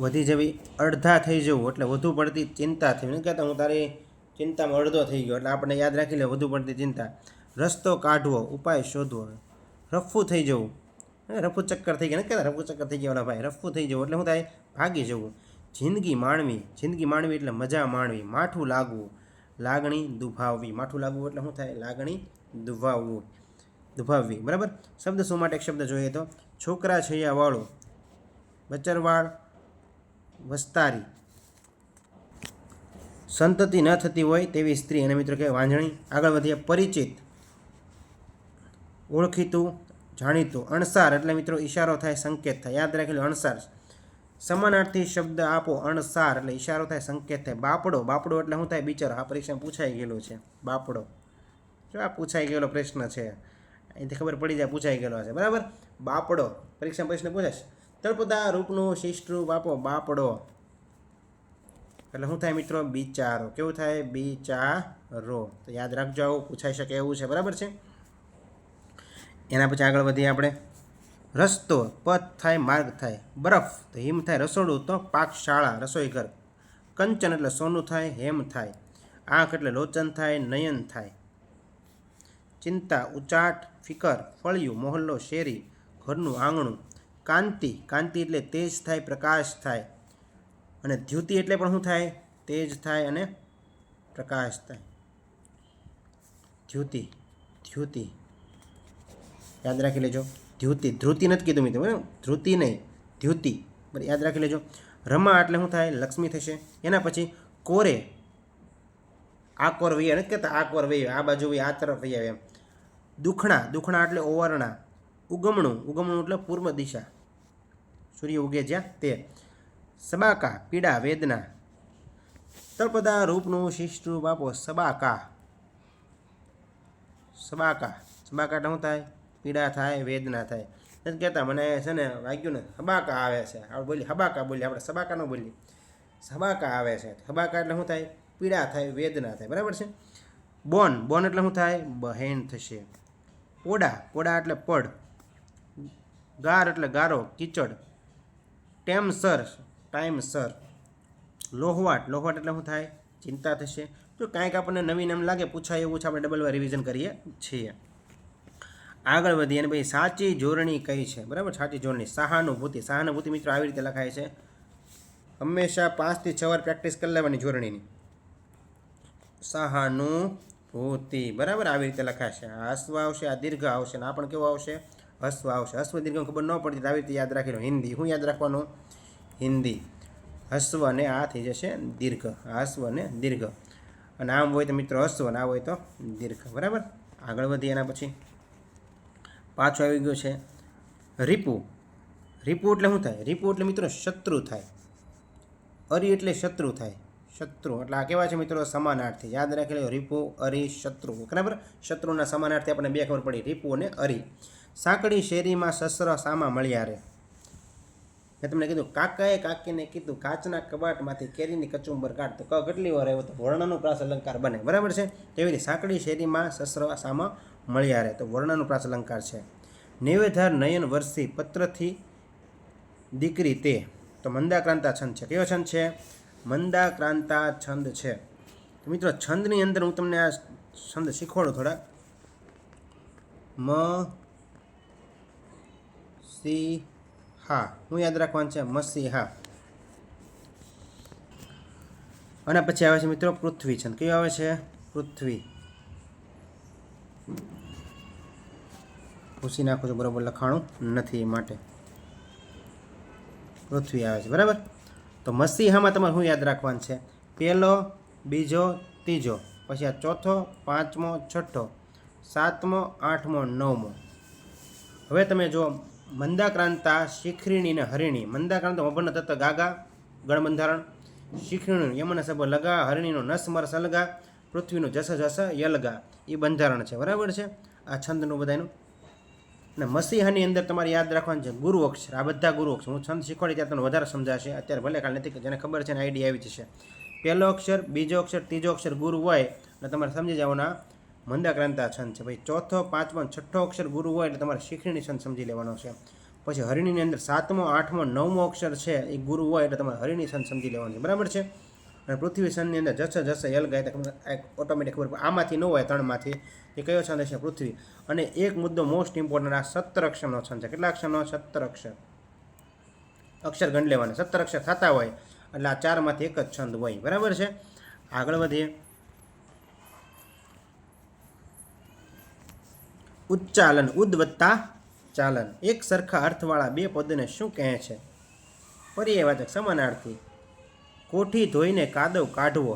વધી જવી. અડધા થઈ જવું એટલે વધુ પડતી ચિંતા થઈ. નહીં કહેતા હું તારી ચિંતામાં અડધો થઈ ગયો, એટલે આપણે યાદ રાખી લે વધુ પડતી ચિંતા. રસ્તો કાઢવો, ઉપાય શોધવો. રફ્ફું થઈ જવું, રફુ ચક્કર થઈ ગયા. નથી કહેતા રફુ ચક્કર થઈ ગયા ભાઈ, રફ્ફું થઈ જવું એટલે શું થાય? ભાગી જવું. જિંદગી માણવી, જિંદગી માણવી એટલે મજા માણવી. માઠું લાગવું, લાગણી દુભાવવી. માઠું લાગવું એટલે શું થાય? લાગણી દુભાવવી. બરાબર. શબ્દ શું માટે એક શબ્દ જોઈએ તો છોકરા છૈયા વાળું, બચરવાળ, વસ્તારી. સંતતિ ન થતી હોય તેવી સ્ત્રી, અને મિત્રો કહેવાય વાંઝણી. આગળ વધીએ. પરિચિત, ઓળખીતું, જાણીતું. અણસાર એટલે મિત્રો ઈશારો થાય, સંકેત થાય. યાદ રાખી લો, અણસાર. સમાનાર્થી શબ્દ આપો. અણસાર એટલે ઈશારો થાય, સંકેત થાય. બાપડો, બાપડો એટલે શું થાય? બિચારો. આ પરીક્ષામાં પૂછાઈ ગયેલું છે, બાપડો. જો આ પૂછાઈ ગયેલો પ્રશ્ન છે, અહીંથી ખબર પડી જાય પૂછાઈ ગયેલો છે. બરાબર. બાપડો પરીક્ષામાં પ્રશ્ન પૂછાશે. તળપદા રૂપનું શિષ્ટરૂપ આપો, બાપડો એટલે શું થાય મિત્રો? બિચારો. કેવું થાય? બિચારો. તો યાદ રાખજો, આવું પૂછાઈ શકે એવું છે. બરાબર છે. એના પછી આગળ વધીએ આપણે. રસ્તો, પથ થાય, માર્ગ થાય. બરફ તો હિમ થાય. રસોડું તો પાકશાળા, રસોઈ ઘર. કંચન એટલે સોનું થાય, હેમ થાય. આંખ એટલે લોચન થાય, નયન થાય. ચિંતા, ઉચાટ, ફિકર. ફળિયું, મોહલ્લો, શેરી, ઘરનું આંગણું. કાંતિ, કાંતિ એટલે તેજ થાય, પ્રકાશ થાય. અને દ્યુતિ એટલે પણ શું થાય? તેજ થાય અને પ્રકાશ થાય. દ્યુતિ, દ્યુતિ યાદ રાખી લેજો. ધ્યુતિ, ધ્રુતિ નથી કીધું મિત્રો, ધ્રુતિ નહીં, દ્યુતિ. બરાબર, યાદ રાખી લેજો. રમા એટલે શું થાય? લક્ષ્મી થશે. એના પછી કોરે, આ કોર વૈયા નથી કહેતા, આ કોર વૈયા, આ બાજુ વૈયા, આ તરફ વૈયા એમ. દુખણા, દુખણા એટલે ઓવરણા. ઉગમણું, ઉગમણું એટલે પૂર્વ દિશા, સૂર્ય ઉગે જ્યાં તે. સબાકા, પીડા, વેદના. તળપદા રૂપનું શિષ્ટરૂપ આપો, સબાકા. સબાકા, સબાકા એટલે શું થાય? પીડા થાય, વેદના થાય. નથી કહેતા મને છે ને વાગ્યું ને હબાકા આવે છે, આપણે બોલી હબાકા બોલીએ, આપણે સબાકા ન બોલીએ, સબાકા આવે છે. હબાકા એટલે શું થાય? પીડા થાય, વેદના થાય. બરાબર છે. બોન, બોન એટલે શું થાય? બહેન થશે. પોડા, પોડા એટલે પડ. ગાર એટલે ગારો, કીચડ. ટેમસર, ટાઈમસર. લોહવાટ, લોહવાટ એટલે શું થાય? ચિંતા થશે. જો કાંઈક આપણને નવીન એમ લાગે પૂછાય એવું છે, આપણે ડબલ વાર રિવિઝન કરીએ છીએ. આગળ વધીએ. અને ભાઈ સાચી જોડણી કઈ છે? બરાબર, સાચી જોડણી. સહાનુભૂતિ, સહાનુભૂતિ મિત્રો આવી રીતે લખાય છે. હંમેશા 5 થી 6 વાર પ્રેક્ટિસ કરી લેવાની જોડણીની. સહાનુભૂતિ, બરાબર, આવી રીતે લખાશે. આ હસ્વ આવશે, આ દીર્ઘ આવશે, અને આ પણ કેવો આવશે? હસ્વ આવશે. હસ્વ દીર્ઘ ખબર ન પડતી તો આવી રીતે યાદ રાખી લો. હિન્દી, શું યાદ રાખવાનું? હિન્દી. હસ્વ અને આ થઈ જશે દીર્ઘ. હસ્વ અને દીર્ઘ. અને આમ હોય તો મિત્રો હસ્વ, અને આ હોય તો દીર્ઘ. બરાબર. આગળ વધીએ. એના પછી પાછું આવી ગયું છે રીપુ. રીપુ એટલે શું થાય? રીપુ એટલે મિત્રો શત્રુ થાય. અરી એટલે શત્રુ થાય. શત્રુ એટલે આ કેવા છે મિત્રો? સમાનાર્થી. યાદ રાખી લો. રીપુ, અરી, શત્રુ. બરાબર. શત્રુના સમાનાર્થી આપણને બે ખબર પડી, રીપુ અને અરી. સાંકડી શેરીમાં સસરા સામા મળ્યા રે. મેં તમને કીધું કાકાએ કાકીને કીધું કાચના કબાટમાંથી કેરીની કચુંબર કાઢ. તો કેટલી વાર આવ્યો તો વર્ણનું પ્રાસ અલંકાર બને. બરાબર છે. તેવી રીતે સાંકડી શેરીમાં સસરા સામા મળ્યા રહે, તો વર્ણનું પ્રાસ અલંકાર છે. નેવેધાર નયન વર્ષી, પત્રથી દીકરી તે. તો મંદાક્રાંતા છંદ છે. કયો છંદ છે? મંદાક્રાંતા છંદ છે. તો મિત્રો છંદની અંદર હું તમને આ છંદ શીખવાડું થોડા. મ સી હા, હું યાદ રાખવાનું છે મસીહા. અને પછી આવે છે મિત્રો પૃથ્વી છંદ. કયો આવે છે? પૃથ્વી. પૂછી નાખું છું, બરાબર લખાણું નથી એ માટે. પૃથ્વી આવે છે. બરાબર. તો મસીહામાં તમારે શું યાદ રાખવાનું છે? પહેલો, બીજો, ત્રીજો, પછી આ ચોથો, પાંચમો, છઠ્ઠો, 7મો 8મો 9મો. હવે તમે જો મંદાક્રાંતા શિખરીણી ને હરિણી. મંદાક્રાંતા વભન તત્વ ગાગા ગણબંધારણ, શિખરીણીનું યમન સભ લગા, હરિણીનું નસમર સલગા, પૃથ્વીનું જસ જસ યલગા. એ બંધારણ છે, બરાબર છે આ છંદનું બધાનું. અને મસીહાની અંદર તમારે યાદ રાખવાનું છે ગુરુ અક્ષર. આ બધા ગુરુ અક્ષર હું છંદ શીખવાડી ત્યાં તમને વધારે સમજાશે. અત્યારે ભલે કાલે નથી, જેને ખબર છે ને આઈડિયા આવી જશે. પહેલો અક્ષર, બીજો અક્ષર, ત્રીજો અક્ષર ગુરુ હોય એટલે તમારે સમજી જવાના મંદાક્રાંતા છંદ છે. ભાઈ ચોથો, પાંચમો, છઠ્ઠો અક્ષર ગુરુ હોય એટલે તમારે શિખરીણી છંદ સમજી લેવાનો છે. પછી હરિણીની અંદર 7મો 8મો 9મો અક્ષર છે એ ગુરુ હોય એટલે તમારે હરિણી છંદ સમજી લેવાનું છે, બરાબર છે. અને પૃથ્વી છંદની અંદર જસ જસ યલ ગાય ઓટોમેટિક ખબર પડે. આમાંથી ન હોય ત્રણમાંથી એ કયો છંદ છે? પૃથ્વી. અને એક મુદ્દો મોસ્ટ ઇમ્પોર્ટન્ટ, આ 17 અક્ષરનો છંદ છે. કેટલા અક્ષરનો? 17 અક્ષર. અક્ષર ગણ લેવાના. 17 અક્ષર થતા હોય એટલે આ ચારમાંથી એક જ છંદ હોય, બરાબર છે. આગળ વધીએ. ઉચ્ચાલન, ઉદ વત્તા ચાલન. એક સરખા અર્થવાળા બે પદને શું કહે છે? પર્યાયવાચક, સમાનાર્થી. કોઠી ધોઈને કાદવ કાઢવો,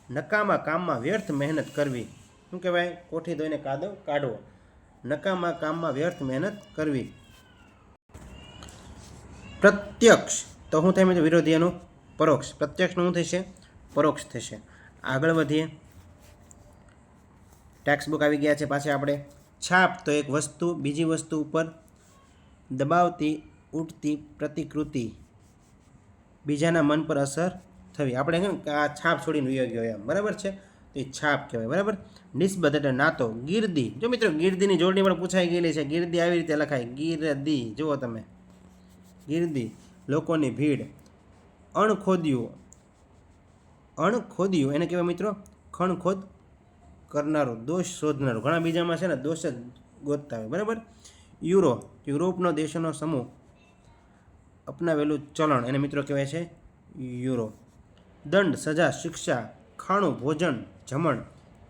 નકામા કામમાં વ્યર્થ મહેનત કરવી. શું કહેવાય? કોઠી ધોઈને કાદવ કાઢવો, નકામા કામમાં વ્યર્થ મહેનત કરવી. પ્રત્યક્ષ તો શું થાય મિત્રો? વિરોધી એનું પરોક્ષ. પ્રત્યક્ષનું શું થશે? પરોક્ષ થશે. આગળ વધીએ. ટેક્સ્ટ બુક આવી ગયા છે પાછા આપણે. છાપ તો એક વસ્તુ બીજી વસ્તુ ઉપર દબાવતી ઉઠતી પ્રતિકૃતિ, બીજાના મન પર અસર થવી. આપણે કેમ કે આ છાપ છોડીને વયો ગયો એમ, બરાબર છે, તો એ છાપ કહેવાય, બરાબર. નિસ્બત એટલે નાતો. ગીરદી, જો મિત્રો ગીરદીની જોડણી પણ પૂછાઈ ગયેલી છે. ગીરદી આવી રીતે લખાય, ગીરદી. જુઓ તમે, ગીરદી, લોકોની ભીડ. અણખોદ્યું, અણખોદ્યું એને કહેવાય મિત્રો ખણખોદ કરનારું, દોષ શોધનારું. ઘણા બીજામાં છે ને દોષ જ ગોતતા હોય, બરાબર. યુરો, યુરોપનો દેશોનો સમૂહ અપનાવેલું ચલણ એને મિત્રો કહેવાય છે યુરો. દંડ, સજા, શિક્ષા. ખાણું, ભોજન, જમણ.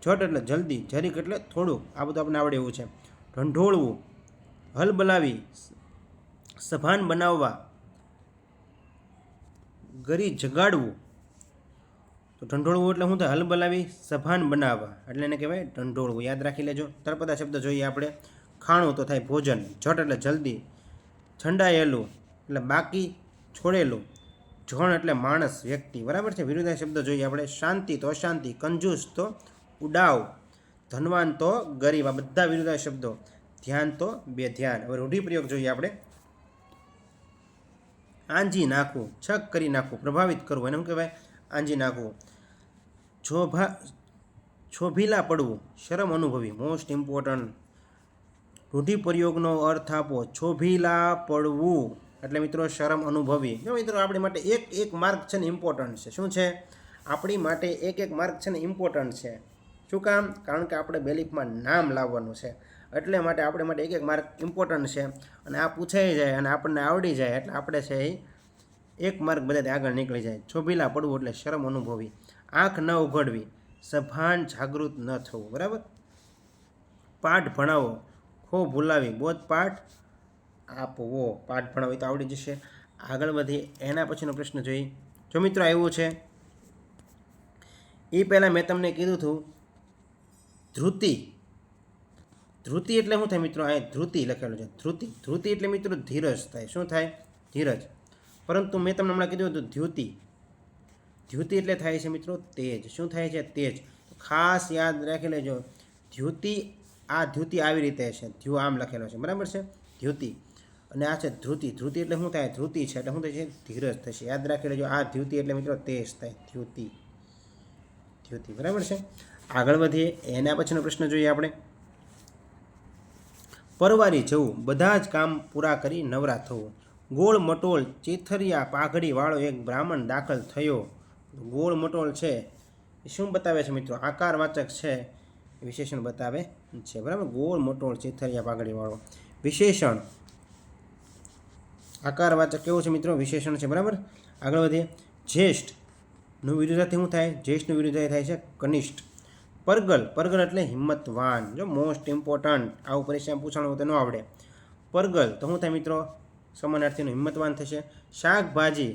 ઝટ એટલે જલ્દી, જરીક એટલે થોડુંક. આ બધું આપણે આવડે એવું છે. ઢંઢોળવું, હલબલાવી, સભાન બનાવવા, ગરી જગાડવું. તો ઢંઢોળવું એટલે શું થાય? હલબલાવી, સભાન બનાવવા એટલે એને કહેવાય ઢંઢોળવું. યાદ રાખી લેજો. તળપદા શબ્દ જોઈએ આપણે. ખાણું તો થાય ભોજન, ઝટ એટલે જલ્દી, છંડાયેલું એટલે બાકી છોડેલું, જણ એટલે માણસ, વ્યક્તિ, બરાબર છે. વિરુદ્ધ શબ્દ જોઈએ આપણે. શાંતિ તો અશાંતિ, કંજૂસ તો ઉડાવ, ધનવાન તો ગરીબ. આ બધા વિરુદ્ધ શબ્દો. ધ્યાન તો બેધ્યાન. હવે રૂઢિપ્રયોગ જોઈએ આપણે. આંજી નાખવું, છક કરી નાખવું, પ્રભાવિત કરવું, એને શું કહેવાય? આંજી નાખવું. છોભીલા પડવું, શરમ અનુભવી. મોસ્ટ ઇમ્પોર્ટન્ટ રૂઢિપ્રયોગનો અર્થ આપો. છોભીલા પડવું એટલે મિત્રો શરમ અનુભવી. જો મિત્રો આપણી માટે એક એક માર્ક છે ને ઇમ્પોર્ટન્ટ છે. શું છે? આપણી માટે એક એક માર્ક છે ને ઇમ્પોર્ટન્ટ છે. શું કામ? કારણ કે આપણે બેલીફમાં નામ લાવવાનું છે, એટલે માટે આપણે માટે એક એક માર્ક ઇમ્પોર્ટન્ટ છે. અને આ પૂછાઈ જાય અને આપણને આવડી જાય એટલે આપણે છે એ એક માર્ક બધાથી આગળ નીકળી જાય. છોભીલા પડવું એટલે શરમ અનુભવી. આંખ ન ઉઘડવી, સભાન જાગૃત ન થવું, બરાબર. પાઠ ભણાવો, ખો ભૂલાવી, બોધપાઠ આપવો. પાઠ ભણાવી તો આવડી જશે. આગળ વધી. એના પછીનો પ્રશ્ન જોઈએ. જો મિત્રો આવ્યું છે એ પહેલાં મેં તમને કીધું હતું ધ્રુતિ. ધ્રુતિ એટલે શું થાય મિત્રો? આ ધ્રુતિ લખેલું છે. ધ્રુતિ, ધ્રુતિ એટલે મિત્રો ધીરજ થાય. શું થાય? ધીરજ. પરંતુ મેં તમને હમણાં કીધું હતું ધ્યુતિ. ધ્યુતિ એટલે થાય છે મિત્રો તેજ. શું થાય છે? તેજ. ખાસ યાદ રાખી લેજો. ધ્યુતિ, આ ધ્યુતિ આવી રીતે છે. ધ્યુ આમ લખેલો છે, બરાબર છે, ધ્યુતિ. અને આ છે ધ્રુતિ. ધ્રુતિ એટલે શું થાય? ધ્રુતિ છે એટલે શું થાય છે? ધીરજ થશે. યાદ રાખી લેજો. આ ધ્યુતિ એટલે મિત્રો તેજ થાય. ધ્યુતિ, ધ્યુતિ, બરાબર છે. આગળ વધીએ. એના પછીનો પ્રશ્ન જોઈએ આપણે. પરવારી જવું, બધા જ કામ પૂરા કરી નવરા થવું. ગોળ મટોળ ચીથરિયા પાઘડી વાળો એક બ્રાહ્મણ દાખલ થયો. ગોળ મટોળ છે એ શું બતાવે છે મિત્રો? આકારવાચક છે, વિશેષણ બતાવે છે, બરાબર. ગોળ મટોળ ચીથરિયા પાઘડી વાળો વિશેષણ. આકારવાચક કેવું છે મિત્રો? વિશેષણ છે, બરાબર. આગળ વધીએ. જ્યેષ્ઠનું વિરુદ્ધાર્થી શું થાય? જ્યેષ્ઠનું વિરુદ્ધાર્થી થાય છે કનિષ્ઠ. પરગલ, પરગલ એટલે હિંમતવાન. જો મોસ્ટ ઇમ્પોર્ટન્ટ, આવું પરીક્ષામાં પૂછવાનું હોય તો ન આવડે. પરગલ તો શું થાય મિત્રો? સમાનાર્થીનું હિંમતવાન થશે. શાકભાજી,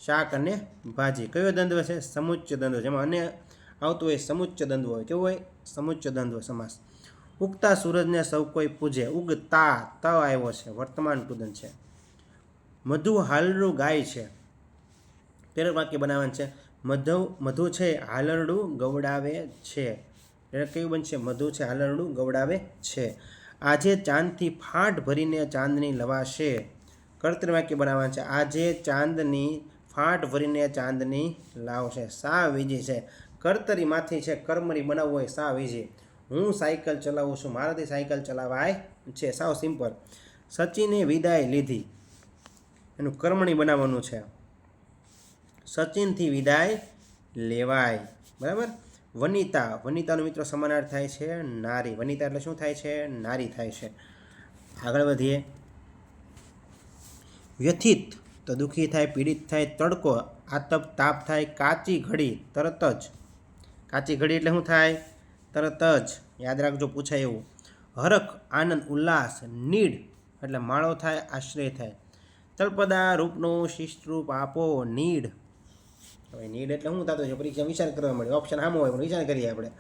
શાક અને ભાજી કયો દ્વંદ્વ છે? સમુચ્ચ દ્વંદ્વ. જેમાં અને આવતું હોય સમુચ્ચ દ્વંદ્વ હોય. કેવું હોય? સમુચ્ચ દ્વંદ્વ સમાસ. ઉગતા સૂરજને સૌ કોઈ પૂજે, ઉગતા ત આવ્યો છે, વર્તમાન ટુદન છે. મધુ હાલરડું ગાય છે. પહેલું વાક્ય બનાવવાનું છે, મધુ છે હાલરડું ગવડાવે છે. એટલે કયું બનશે? મધુ છે હાલરડું ગવડાવે છે. આજે ચાંદથી ફાટ ભરીને ચાંદની લવાશે. કર્તૃ વાક્ય બનાવવાનું છે, આજે ચાંદની ફાટ ભરીને ચાંદની લાવશે. સા વીજી છે. કર્તરીમાંથી છે કર્મરી બનાવવું હોય સા વીજી. હું સાયકલ ચલાવું છું, મારાથી સાયકલ ચલાવાય છે. સાવ સિમ્પલ. સચિને વિદાય લીધી, એનું કર્મણી બનાવવાનું છે. સચિનથી વિદાય લેવાય. બરાબર. વનિતા, વનિતાનો મિત્રો સમાનાર્થ થાય છે નારી. વનિતા એટલે શું થાય છે? નારી થાય છે. આગળ વધીએ. વ્યથિત તો દુઃખી થાય, પીડિત થાય. તડકો, આતપ, તાપ થાય. કાચી ઘડી, તરત જ. કાચી ઘડી એટલે શું થાય? તરત જ. યાદ રાખજો, પૂછાય એવું. હરખ, આનંદ, ઉલ્લાસ. નીડ એટલે માળો થાય, આશ્રય થાય. તળપદા રૂપનો શિષ્ટરૂપ આપો. નીડ. હવે નીડ એટલે શું થતું છે? પરીક્ષા વિચાર કરવા મળે. ઓપ્શન આમ હોય પણ વિચાર કરીએ આપણે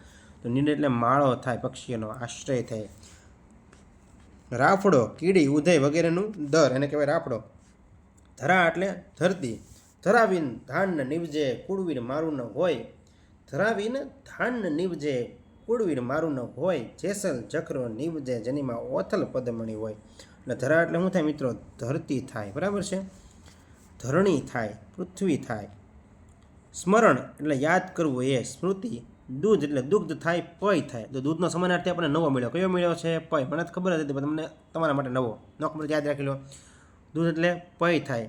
તો નીડ એટલે માળો થાય, પક્ષીઓનો આશ્રય થાય. રાફડો, કીડી, ઉધઈ વગેરેનું દર, એને કહેવાય રાફડો. ધરા એટલે ધરતી. ધરાવીને ધાન નીવજે, કુળવીર મારું ન હોય. ધરાવીને ધાન નીવજે, કુળવીર મારું ન હોય. જેસલ જખરો નીવજે, જેનીમાં ઓથલ પદમણી હોય. એટલે ધરા એટલે શું થાય મિત્રો? ધરતી થાય. બરાબર છે. ધરણી થાય, પૃથ્વી થાય. સ્મરણ એટલે યાદ કરવું, એ સ્મૃતિ. દૂધ એટલે દુગ્ધ થાય, પય થાય. તો દૂધનો સમાનાર્થી આપણને નવો મળ્યો. કયો મળ્યો છે? પય. મને ખબર હતી પણ તમને તમારા માટે નવો ન ખબર યાદ રાખી લો. દૂધ એટલે પય થાય.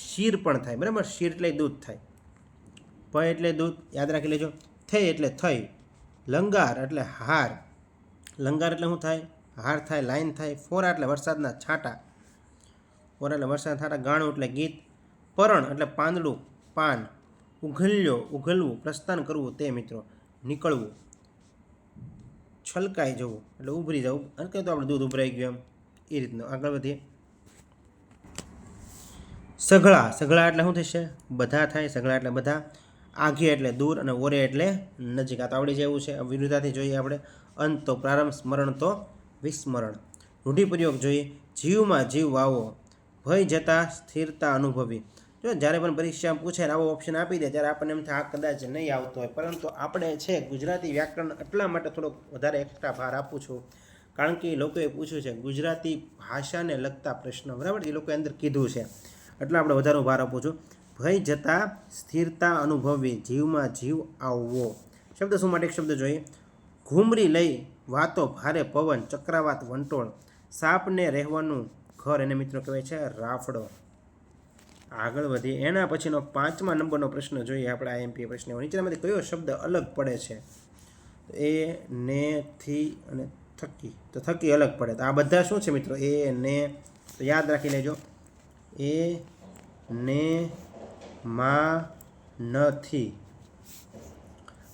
શીર પણ થાય. બરાબર. શીર એટલે દૂધ થાય. પય એટલે દૂધ, યાદ રાખી લેજો. થઈ એટલે થઈ. લંગાર એટલે હાર. લંગાર એટલે શું થાય? હાર થાય, લાઈન થાય. ફોરા એટલે વરસાદના છાંટા. ફોરા એટલે વરસાદના છાંટા. ગાણું એટલે ગીત. પરણ એટલે પાંદડું, પાન. ઉઘલ્યો, ઉઘલવું, પ્રસ્થાન કરવું તે મિત્રો. નીકળવું, છલકાઈ જવું એટલે ઉભરી જવું. અને કહ્યું તો આપણે દૂધ ઉભરાઈ ગયું એમ, એ રીતનું. આગળ વધીએ. સઘળા, સઘળા એટલે શું થશે? બધા થાય. સઘળા એટલે બધા. આઘે એટલે દૂર અને ઓરે એટલે નજીક. આ તો આવડી જેવું છે. વિરુદ્ધાથી જોઈએ આપણે. અંત તો પ્રારંભ, સ્મરણ તો વિસ્મરણ. રૂઢિપ્રયોગ જોઈએ. જીવમાં જીવ વાવો, ભય જતા સ્થિરતા અનુભવી. જો જ્યારે પણ પરીક્ષામાં પૂછે આવો ઓપ્શન આપી દે ત્યારે આપણને એમ થાય આ કદાચ નહીં આવતો હોય, પરંતુ આપણે છે ગુજરાતી વ્યાકરણ એટલા માટે થોડોક વધારે એક્સ્ટ્રા ભાર આપું છું કારણ કે એ લોકોએ પૂછ્યું છે ગુજરાતી ભાષાને લગતા પ્રશ્નો. બરાબર. એ લોકોએ અંદર કીધું છે એટલે આપણે વધારે ભાર આપું છું. ભય જતા સ્થિરતા અનુભવવી, જીવમાં જીવ આવવો. શબ્દ શું માટે? એક શબ્દ જોઈએ. ઘૂમરી લઈ વાતો ભારે પવન, ચક્રાવાત વંટોળ. સાપને રહેવાનું ઘર, એને મિત્રો કહેવાય છે રાફડો. આગળ વધીએ. એના પછીનો 5મા નંબરનો પ્રશ્ન જોઈએ આપણે. આઈએમપી પ્રશ્ન. નીચેનામાંથી કયો શબ્દ અલગ પડે છે? એ, ને, થી અને થકી. તો થકી અલગ પડે. તો આ બધા શું છે મિત્રો? એ, ને. તો યાદ રાખી લેજો. એ, ને, માં, નથી.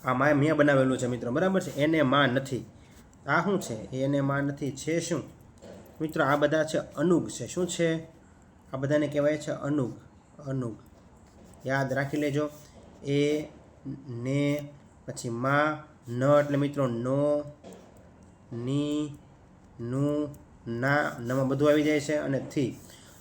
આ મેં બનાવેલું છે મિત્રો. બરાબર છે. એને માં નથી. આ શું છે? એને માં નથી છે શું મિત્રો? આ બધા છે અનુગ છે. શું છે? આ બધાને કહેવાય છે અનુગ. અનુગ યાદ રાખી લેજો. એ, ને, પછી માં, ન એટલે મિત્રો નો, ની, નું, ના. નામાં બધું આવી જાય છે. અને થી.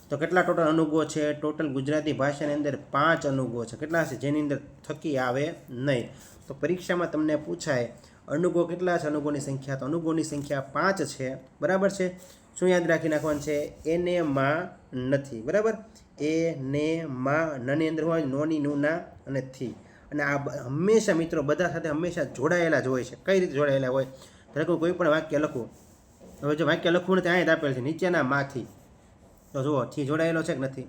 તો કેટલા ટોટલ અનુગો છે? ટોટલ ગુજરાતી ભાષાની અંદર 5 અનુગો છે. કેટલા છે? જેની અંદર થકી આવે નહીં. તો પરીક્ષામાં તમને પૂછાય અનુગો કેટલા છે? અનુગોની સંખ્યા. તો અનુગોની સંખ્યા 5 છે. બરાબર છે. શું યાદ રાખી નાખવાનું છે? એને માં નથી. બરાબર. એ, ને, માં, નની અંદર હોય નોની, નું, ના અને થી. અને આ હંમેશા મિત્રો બધા સાથે હંમેશા જોડાયેલા જ હોય છે. કઈ રીતે જોડાયેલા હોય? ધારો કે કોઈ પણ વાક્ય લખું. હવે જો વાક્ય લખવું નથી, અહીંયા જ આપેલ છે નીચેના માંથી. તો જુઓ થી જોડાયેલો છે કે નથી?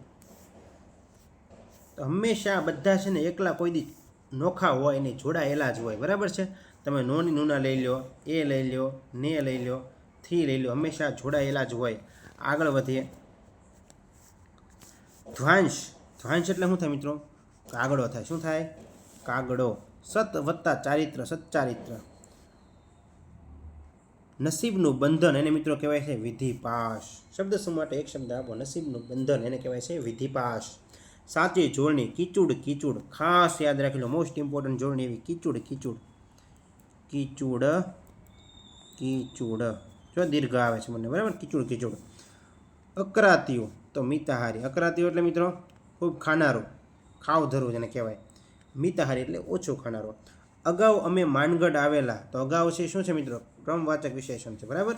તો હંમેશા બધા છે ને એકલા કોઈ દી નોખા હોય નહીં, જોડાયેલા જ હોય. બરાબર છે. તમે નોની, નુના લઈ લો, એ લઈ લો, ને લઈ લો, થી લઈ લો, હંમેશા જોડાયેલા જ હોય. આગળ વધીએ. ધ્વાંશ. ધ્વાંશ એટલે શું થાય મિત્રો? કાગડો થાય. શું થાય? કાગડો. સત વત્તા ચારિત્ર, સચ્ચારિત્ર. નસીબનું બંધન, એને મિત્રો કહેવાય છે વિધિપાશ. શબ્દ શું માટે? એક શબ્દ આપો. નસીબનું બંધન, એને કહેવાય છે વિધિપાશ. સાચી જોડણી. કીચુડ, કીચુડ. ખાસ યાદ રાખી લો. મોસ્ટ ઇમ્પોર્ટન્ટ જોડણી એવી. કીચુડ, કીચુડ. કીચુડ, કીચુડ, જો દીર્ઘ આવે છે મને, બરાબર, કીચુડ કીચુડ. અકરાતિયું તો મિતાહારી, અકરાતિયું એટલે મિત્રો ખૂબ ખાનારું, ખાવ ધરું જેને કહેવાય. મિતાહારી એટલે ઓછું ખાનારો. અગાઉ અમે માનગઢ આવેલા, તો અગાઉ છે શું છે મિત્રો? ક્રમવાચક વિશેષણ છે, બરાબર.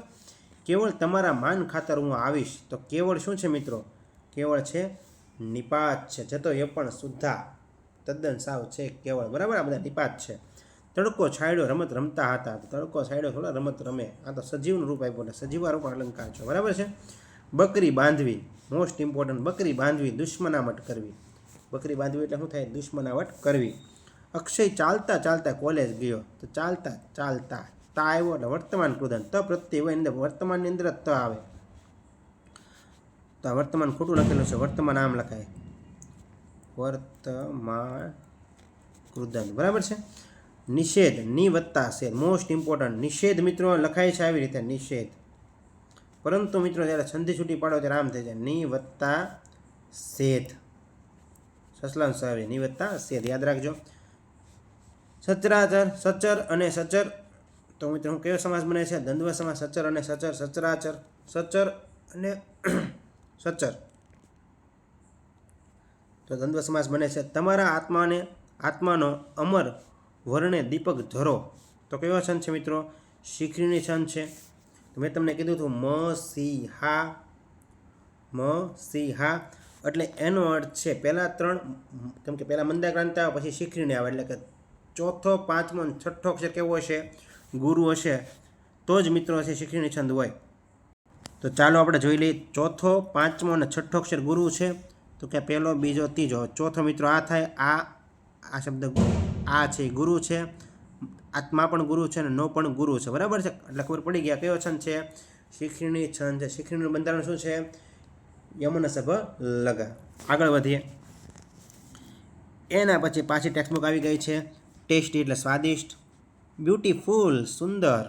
કેવળ તમારા માન ખાતર હું આવીશ, તો કેવળ શું છે મિત્રો? કેવળ છે નિપાત છે. જતો એ પણ સુદ્ધા, તદ્દન સાવ છે કેવળ, બરાબર. આ બધા નિપાત છે. તડકો છાંયડો રમત રમતા હતા, તડકો છાંયડો થોડા રમત રમે, આ તો સજીવનું રૂપ આપ્યું એટલે સજીવારૂપ અલંકાર છે, બરાબર છે. બકરી બાંધવી, મોસ્ટ ઇમ્પોર્ટન્ટ. બકરી બાંધવી, દુશ્મનાવટ કરવી. બકરી બાંધવી એટલે શું થાય? દુશ્મનાવટ કરવી. અક્ષય ચાલતા ચાલતા કોલેજ ગયો, તો ચાલતા ચાલતા, તા આવ્યો એટલે વર્તમાન કૃદંત, ત પ્રત્યય હોય અંદર વર્તમાનની અંદર ત આવે, તો આ વર્તમાન ખોટું લખેલું છે, વર્તમાન આમ લખાય, વર્તમાન કૃદંત, બરાબર છે. નિષેધ, ની વત્તા શેદ, મોસ્ટ ઇમ્પોર્ટન્ટ. નિષેધ મિત્રો લખાય છે આવી રીતે, નિષેધ. પરંતુ મિત્રો જ્યારે સંધિ છૂટી પાડો ત્યારે આમ થઈ જાય, ની વત્તા શેદ, સસલાન સાવી, ની વત્તા શેદ, યાદ રાખજો. સચરાચર, સચર અને સચર, તો મિત્રો હું કયો સમાસ બને છે? દ્વંદ્વ સમાસ. સચર અને સચર, સચરાચર, સચર અને સચર, તો દ્વંદ્વ સમાસ બને છે. તમારા આત્માનો અમર વર્ણે દીપક ધરો, તો કયો છંદ છે મિત્રો? શીખરીણી છંદ છે. તો મેં તમને કીધું હતું મ સી હા, એટલે એનો અર્થ છે પહેલા ત્રણ, કેમ કે પહેલા મંદાક્રાંત આવે પછી શીખરીણી આવે, એટલે કે ચોથો, પાંચમો અને છઠ્ઠો અક્ષર કેવો હશે? ગુરુ હશે, તો જ મિત્રો હશે શીખરીણી છંદ હોય. તો ચાલો આપણે જોઈ લઈએ. ચોથો, પાંચમો અને છઠ્ઠો અક્ષર ગુરુ છે, તો કે પહેલો, બીજો, ત્રીજો. ચોથો મિત્રો આ થાય, આ શબ્દ આ છે ગુરુ છે, આત્મા પણ ગુરુ છે અને નો પણ ગુરુ છે, બરાબર છે. એટલે ખબર પડી ગયા કયો છંદ છે? શીખરીણી છંદ છે. શીખરીણીનું બંધારણ શું છે? યમન સભ લગા. આગળ વધીએ. એના પછી પાછી ટેક્સ્ટબુક આવી ગઈ છે. ટેસ્ટી એટલે સ્વાદિષ્ટ. બ્યુટીફુલ, સુંદર.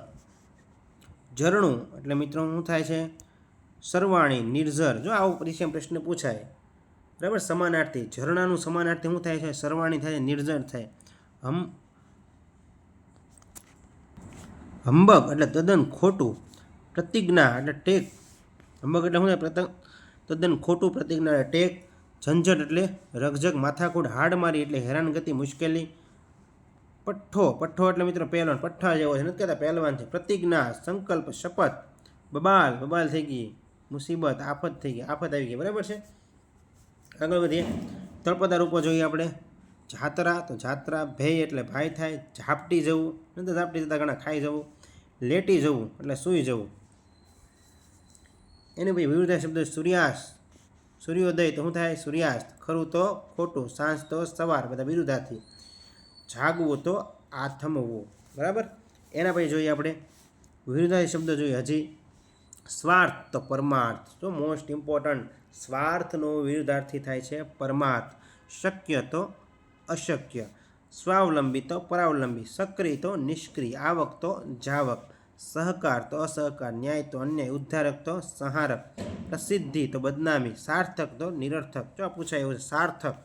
ઝરણું એટલે મિત્રો શું થાય છે? સરવાણી, નિર્ઝર. જો આવું પરીક્ષામાં પ્રશ્ન પૂછાય, બરાબર. સમાનાર્થી, ઝરણાનું સમાનાર્થી શું થાય છે? સરવાણી થાય, નિર્ઝર થાય. હંબક એટલે તદ્દન ખોટું. પ્રતિજ્ઞા એટલે ટેક. હંબક એટલે શું થાય? તદ્દન ખોટું, પ્રતિજ્ઞા એટલે ટેક. ઝંઝટ એટલે રગઝગ, માથાકૂટ, હાડ મારી એટલે હેરાનગતિ, મુશ્કેલી. પઠ્ઠો એટલે મિત્રો પહેલવાન, પઠ્ઠા જેવો છે, નથી કહેતા પહેલવાન છે. પ્રતિજ્ઞા, સંકલ્પ, શપથ. બબાલ થઈ ગઈ, મુસીબત, આફત થઈ ગઈ, આફત આવી ગઈ, બરાબર છે. આગળ વધીએ. તળપદા રૂપો જોઈએ આપણે. જાત્રા, તો જાત્રા. ભેય એટલે ભાઈ થાય. ઝાપટી જવું, નહીં તો ઝાપટી જતા ઘણા ખાઈ જવું. લેટી જવું એટલે સૂઈ જવું. એની ભાઈ વિરુદ્ધ શબ્દ સૂર્યાસ્ત. સૂર્યોદય તો શું થાય? સૂર્યાસ્ત. ખરું તો ખોટું, સાંજ તો સવાર, બધા વિરુદ્ધાર્થી. જાગવું તો આથમવું, બરાબર. એના પછી જોઈએ આપણે વિરુદ્ધાર્થી શબ્દ જોઈએ હજી. સ્વાર્થ તો પરમાર્થ, તો મોસ્ટ ઇમ્પોર્ટન્ટ. સ્વાર્થનો વિરુદ્ધાર્થી થાય છે પરમાર્થ. શક્ય તો અશક્ય. સ્વાવલંબી તો પરાવલંબી. સક્રિય તો નિષ્ક્રિય. આવક તો જાવક. સહકાર તો અસહકાર. ન્યાય તો અન્યાય. ઉદ્ધારક તો સંહારક. પ્રસિદ્ધિ તો બદનામી. સાર્થક તો નિરર્થક. જો પૂછાય એવું છે સાર્થક,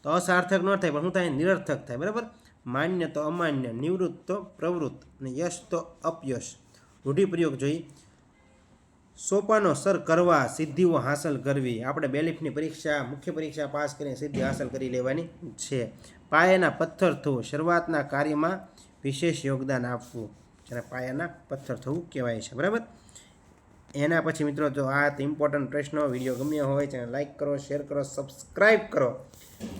તો અસાર્થક ન થાય પણ શું થાય? નિરર્થક થાય, બરાબર. માન્ય તો અમાન્ય. નિવૃત્ત તો પ્રવૃત્ત. અને યશ તો અપયશ. રૂઢિપ્રયોગ જોઈ. સોપાનો સર કરવા, સિદ્ધિઓ હાંસલ કરવી. આપણે બેલીફની પરીક્ષા, મુખ્ય પરીક્ષા પાસ કરીને સિદ્ધિ હાંસલ કરી લેવાની છે. પાયાના પથ્થર થવું, શરૂઆતના કાર્યમાં વિશેષ યોગદાન આપવું, જેને પાયાના પથ્થર થવું કહેવાય છે, બરાબર. એના પછી મિત્રો જો આ ઇમ્પોર્ટન્ટ પ્રશ્નો, વિડીયો ગમ્યો હોય તેને લાઇક કરો, શેર કરો, સબસ્ક્રાઈબ કરો,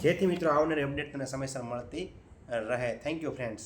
જેથી મિત્રો આવનારી અપડેટ તમને સમયસર મળતી રહે. Thank you friends.